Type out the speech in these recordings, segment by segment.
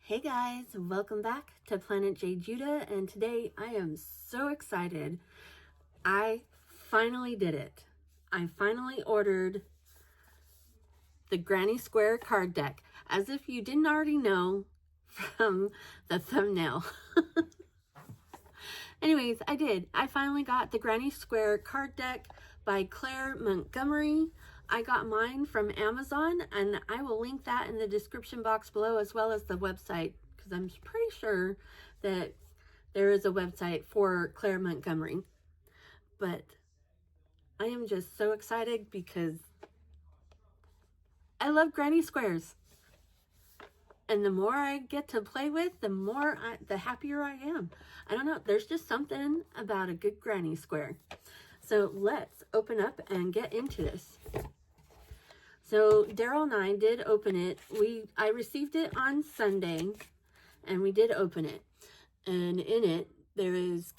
Hey guys, welcome back to Planet JeJuDa, and today I am so excited. I finally did it. I finally ordered the Granny Square card deck, as if you didn't already know from the thumbnail. Anyways, I did. I finally got the Granny Square card deck by Clair Montgomerie. I got mine from Amazon, and I will link that in the description box below, as well as the website, because I'm pretty sure that there is a website for Clair Montgomerie. But I am just so excited because I love Granny Squares. And the more I get to play with, the happier I am. I don't know, there's just something about a good Granny Square. So let's open up and get into this. So Darrel and I did open it. I received it on Sunday, and we did open it. And in it, there is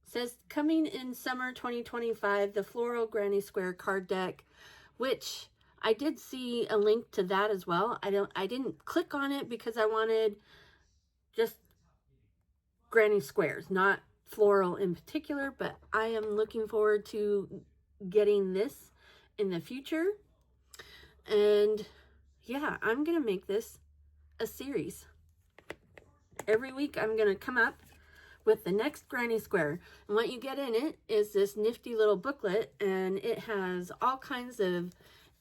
says coming in summer 2025, the Floral Granny Square card deck, which I did see a link to that as well. I didn't click on it because I wanted just Granny Squares, not floral in particular, but I am looking forward to getting this in the future. And yeah, I'm gonna make this a series. Every week I'm gonna come up with the next Granny Square, and what you get in it is this nifty little booklet, and it has all kinds of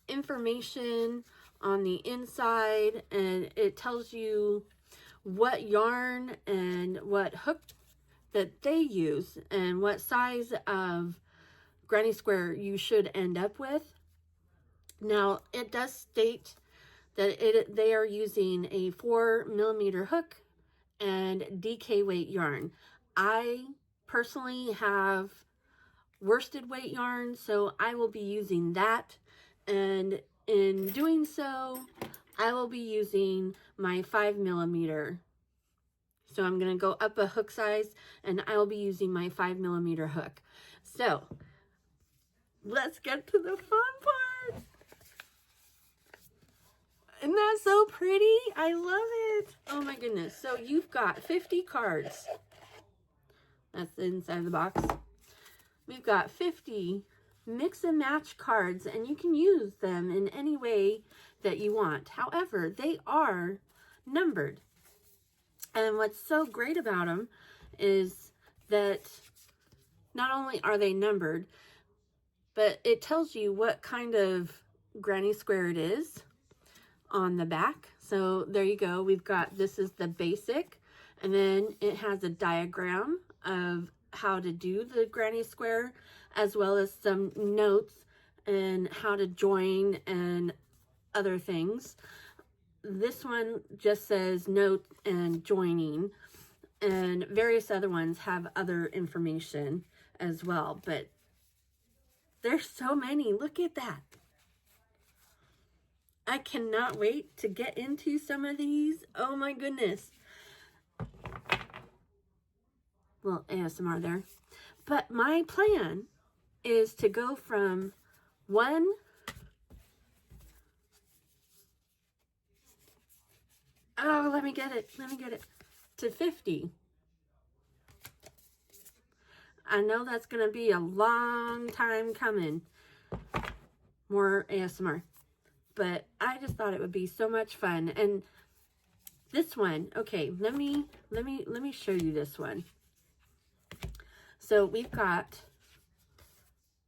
information on the inside, and it tells you what yarn and what hook that they use and what size of Granny Square you should end up with. Now, it does state that they are using a 4mm hook and DK weight yarn. I personally have worsted weight yarn, so I will be using that. And in doing so, I will be using my 5mm. So I'm going to go up a hook size, and I will be using my 5mm hook. So let's get to the fun part. Isn't that so pretty? I love it. Oh my goodness. So you've got 50 cards. That's the inside of the box. We've got 50 mix and match cards, and you can use them in any way that you want. However, they are numbered. And what's so great about them is that not only are they numbered, but it tells you what kind of Granny Square it is on the back. So there you go. We've got, this is the basic, and then it has a diagram of how to do the Granny Square, as well as some notes and how to join and other things. This one just says note and joining, and various other ones have other information as well, but there's so many. Look at that. I cannot wait to get into some of these. Oh my goodness. Little ASMR there. But my plan is to go from one let me get it to 50. I know that's gonna be a long time coming. More ASMR. But I just thought it would be so much fun. And this one, okay, let me show you this one. So we've got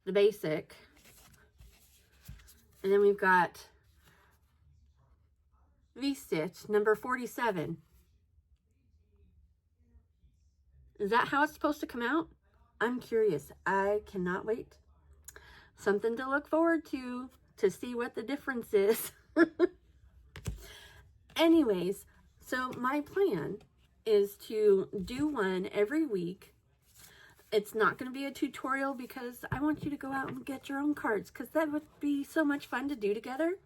the basic, and then we've got V-stitch number 47. Is that how it's supposed to come out? I'm curious. I cannot wait. Something to look forward to see what the difference is. Anyways, so my plan is to do one every week. It's not going to be a tutorial because I want you to go out and get your own cards, because that would be so much fun to do together.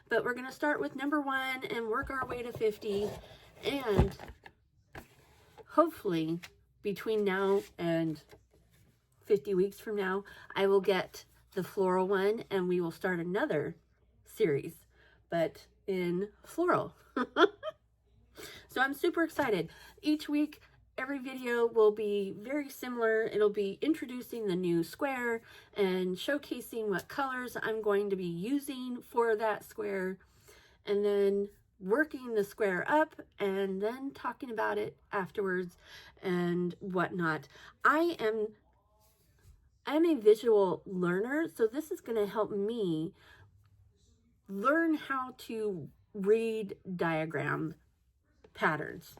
But we're going to start with number 1 and work our way to 50. And hopefully between now and 50 weeks from now, I will get the floral one, and we will start another series. But in floral. So I'm super excited. Each week, every video will be very similar. It'll be introducing the new square and showcasing what colors I'm going to be using for that square, and then working the square up and then talking about it afterwards and whatnot. I'm a visual learner, so this is going to help me learn how to read diagram patterns,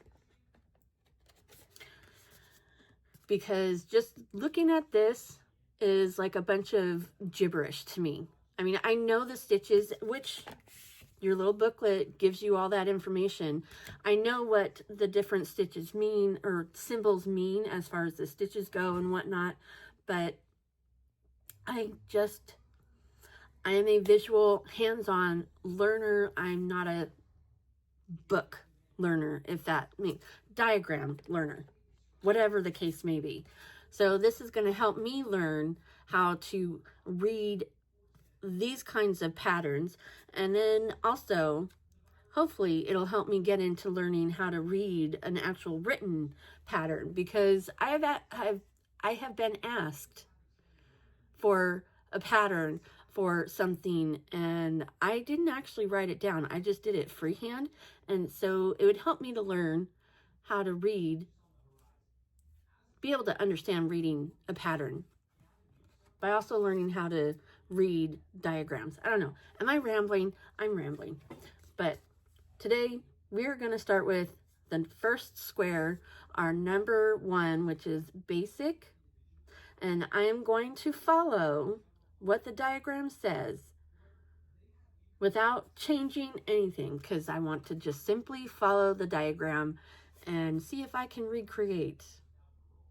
because just looking at this is like a bunch of gibberish to me. I mean, I know the stitches, which your little booklet gives you all that information. I know what the different stitches mean, or symbols mean, as far as the stitches go and whatnot, but I am a visual, hands-on learner. I'm not a book learner, if that means diagram learner, whatever the case may be. So this is going to help me learn how to read these kinds of patterns, and then also hopefully it'll help me get into learning how to read an actual written pattern, because I have been asked for a pattern for something and I didn't actually write it down. I just did it freehand. And so it would help me to learn how to read, be able to understand reading a pattern by also learning how to read diagrams. I don't know. Am I rambling? I'm rambling. But today we're going to start with the first square, our number 1, which is basic. And I am going to follow what the diagram says without changing anything, because I want to just simply follow the diagram and see if I can recreate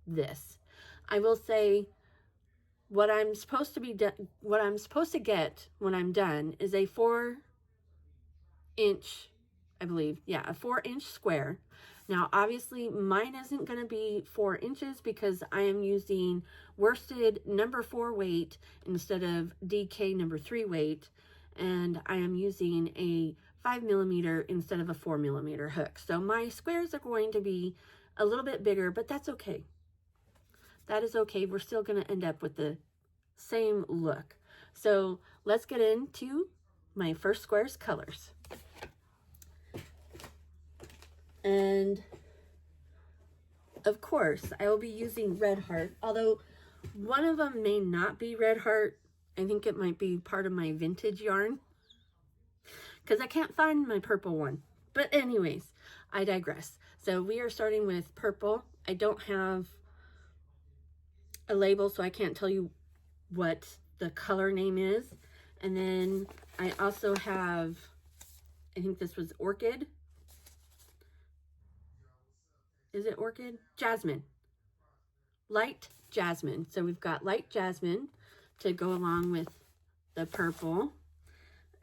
this. I will say what I'm supposed to get when I'm done is a 4-inch, I believe, yeah, a 4-inch square. Now, obviously, mine isn't going to be 4 inches because I am using worsted number 4 weight instead of DK number 3 weight, and I am using a 5mm instead of a 4mm hook. So my squares are going to be a little bit bigger, but that's okay. That is okay. We're still going to end up with the same look. So let's get into my first square's colors. And of course, I will be using Red Heart, although one of them may not be Red Heart. I think it might be part of my vintage yarn, because I can't find my purple one. But anyways, I digress. So we are starting with purple. I don't have a label, so I can't tell you what the color name is. And then I also have, I think this was Orchid. Is it Orchid? Jasmine. Light Jasmine. So we've got light jasmine to go along with the purple.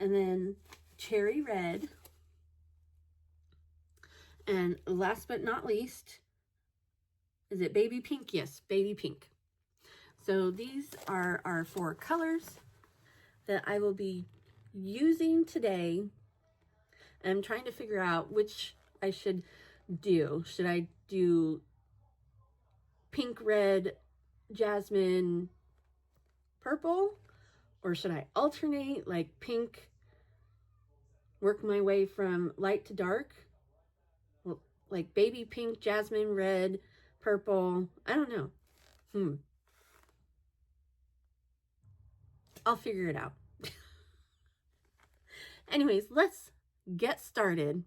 And then cherry red. And last but not least, is it baby pink? Yes, baby pink. So these are our 4 colors that I will be using today. I'm trying to figure out which I should do. Should I do pink, red, jasmine, purple? Or should I alternate, like pink, work my way from light to dark? Well, like baby pink, jasmine, red, purple. I don't know. I'll figure it out. Anyways, let's get started.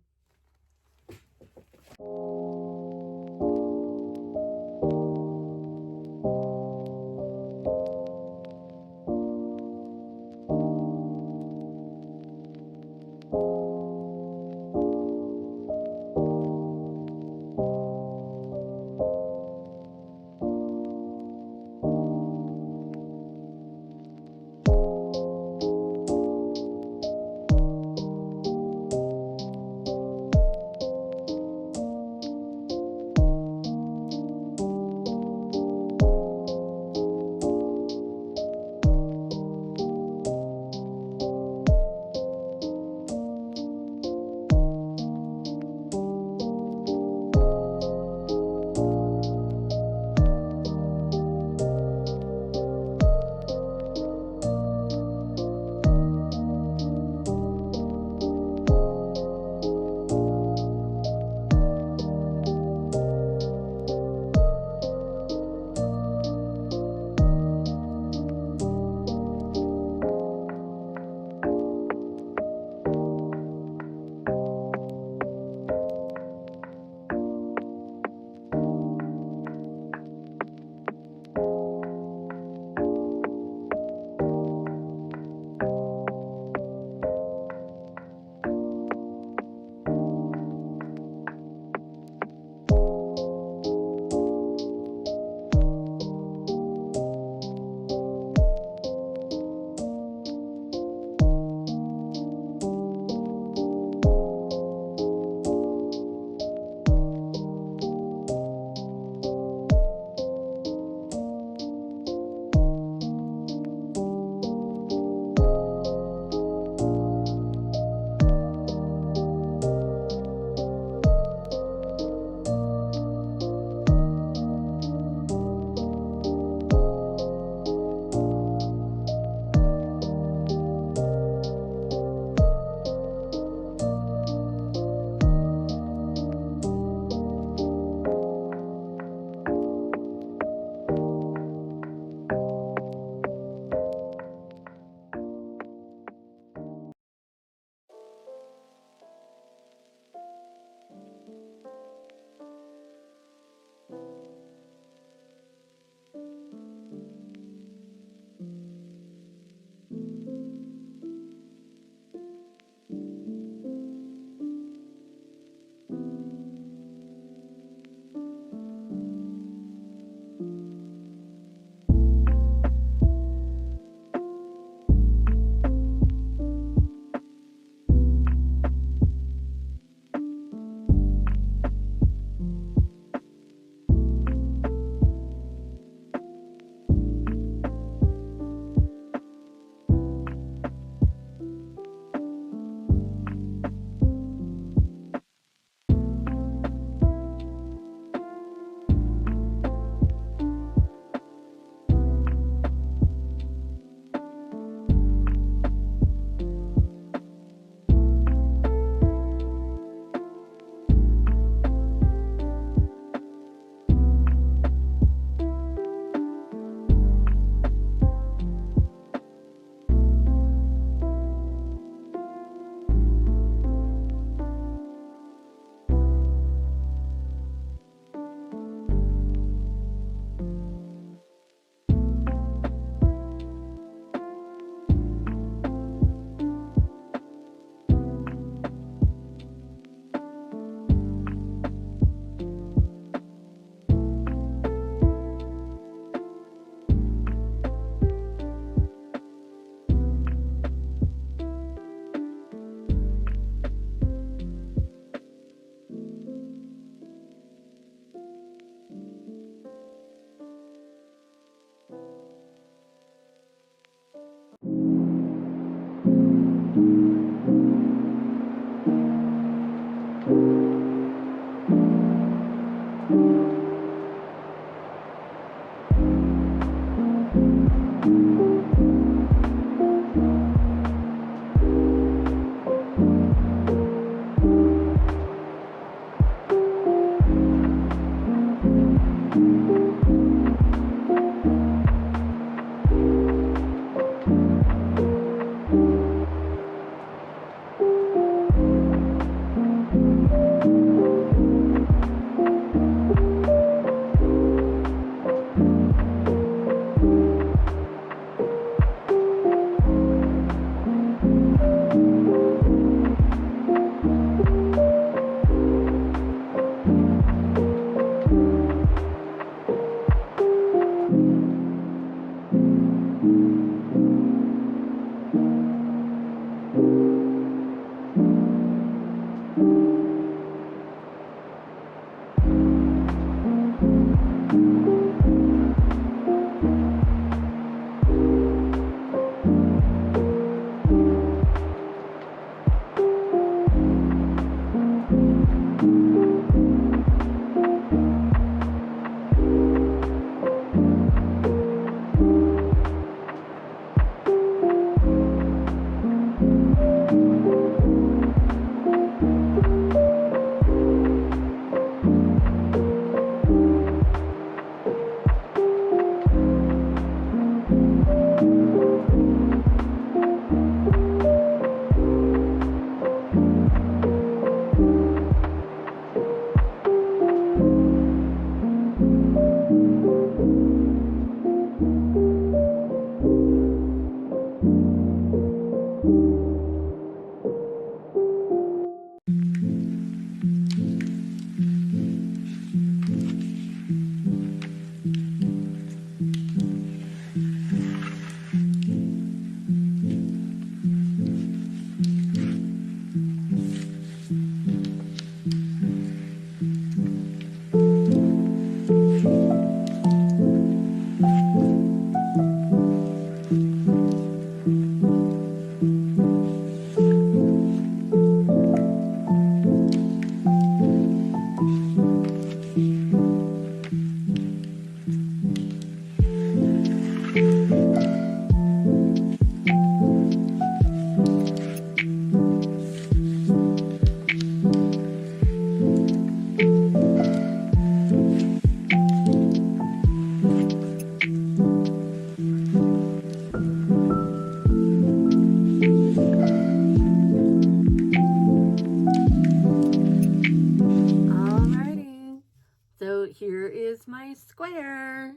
here is my square.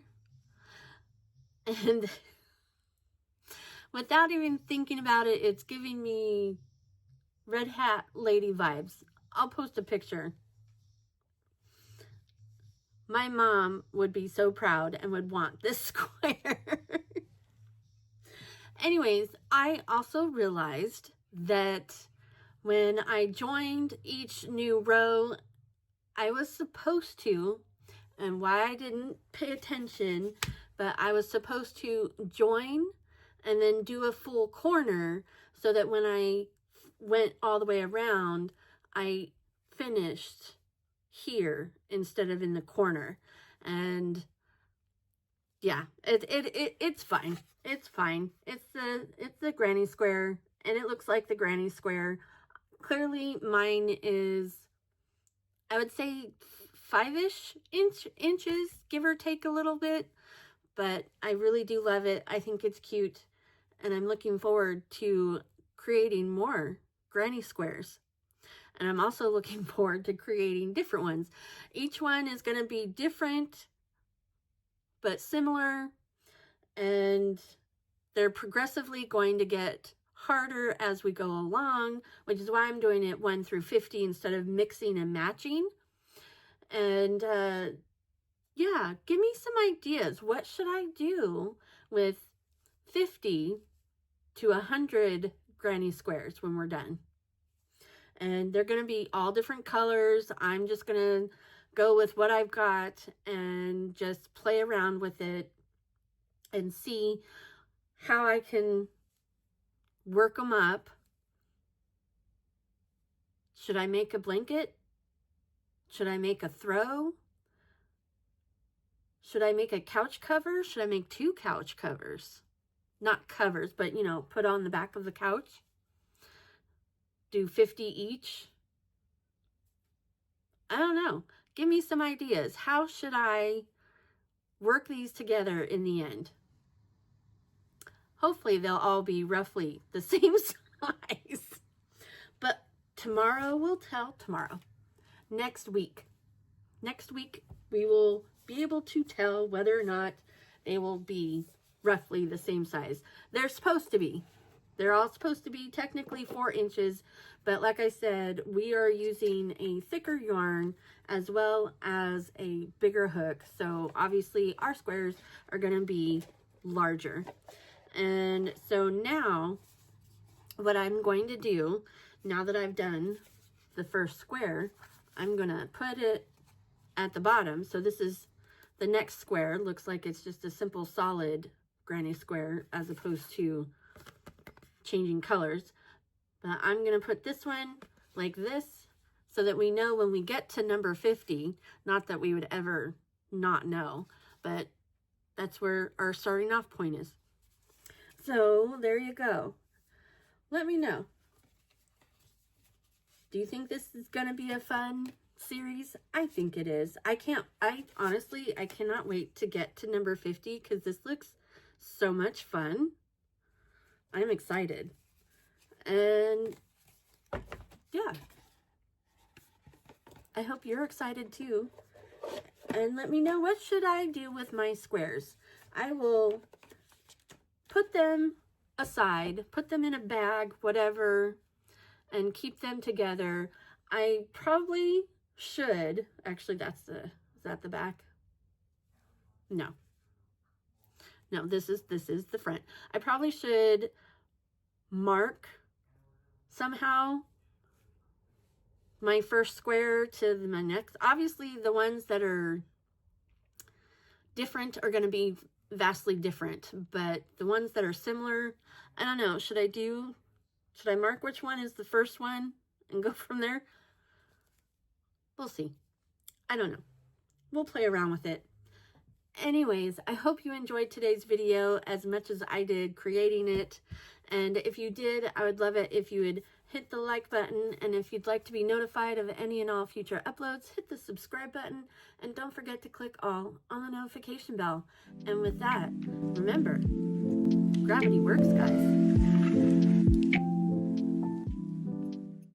And without even thinking about it, it's giving me red hat lady vibes. I'll post a picture. My mom would be so proud and would want this square. Anyways, I also realized that when I joined each new row, I was supposed to, and why I didn't pay attention, but I was supposed to join and then do a full corner so that when I went all the way around, I finished here instead of in the corner. And yeah, it's fine. It's fine. It's the granny square, and it looks like the granny square. Clearly mine is, I would say 5-ish inches, give or take a little bit, but I really do love it. I think it's cute, and I'm looking forward to creating more granny squares. And I'm also looking forward to creating different ones. Each one is going to be different, but similar, and they're progressively going to get harder as we go along, which is why I'm doing it 1 through 50 instead of mixing and matching. And yeah, give me some ideas. What should I do with 50 to 100 granny squares when we're done? And they're going to be all different colors. I'm just going to go with what I've got and just play around with it and see how I can work them up. Should I make a blanket? Should I make a throw? Should I make a couch cover? Should I make 2 couch covers? Not covers, but, you know, put on the back of the couch. Do 50 each? I don't know. Give me some ideas. How should I work these together in the end? Hopefully they'll all be roughly the same size. But tomorrow will tell. Tomorrow. Next week we will be able to tell whether or not they will be roughly the same size. They're supposed to be. They're all supposed to be technically 4 inches, but like I said, we are using a thicker yarn as well as a bigger hook. So obviously our squares are going to be larger. And so now what I'm going to do, now that I've done the first square, I'm going to put it at the bottom. So this is the next square. Looks like it's just a simple solid granny square as opposed to changing colors. But I'm going to put this one like this so that we know when we get to number 50, not that we would ever not know, but that's where our starting off point is. So there you go. Let me know. Do you think this is going to be a fun series? I think it is. I honestly cannot wait to get to number 50 because this looks so much fun. I'm excited. And yeah, I hope you're excited too. And let me know, what should I do with my squares? I will put them aside, put them in a bag, whatever, and keep them together. I probably should, actually is that the back? No, this is the front. I probably should mark somehow my first square to my next. Obviously the ones that are different are going to be vastly different, but the ones that are similar, I don't know, should I mark which one is the first one and go from there? We'll see. I don't know. We'll play around with it. Anyways, I hope you enjoyed today's video as much as I did creating it. And if you did, I would love it if you would hit the like button. And if you'd like to be notified of any and all future uploads, hit the subscribe button. And don't forget to click all on the notification bell. And with that, remember, gravity works, guys.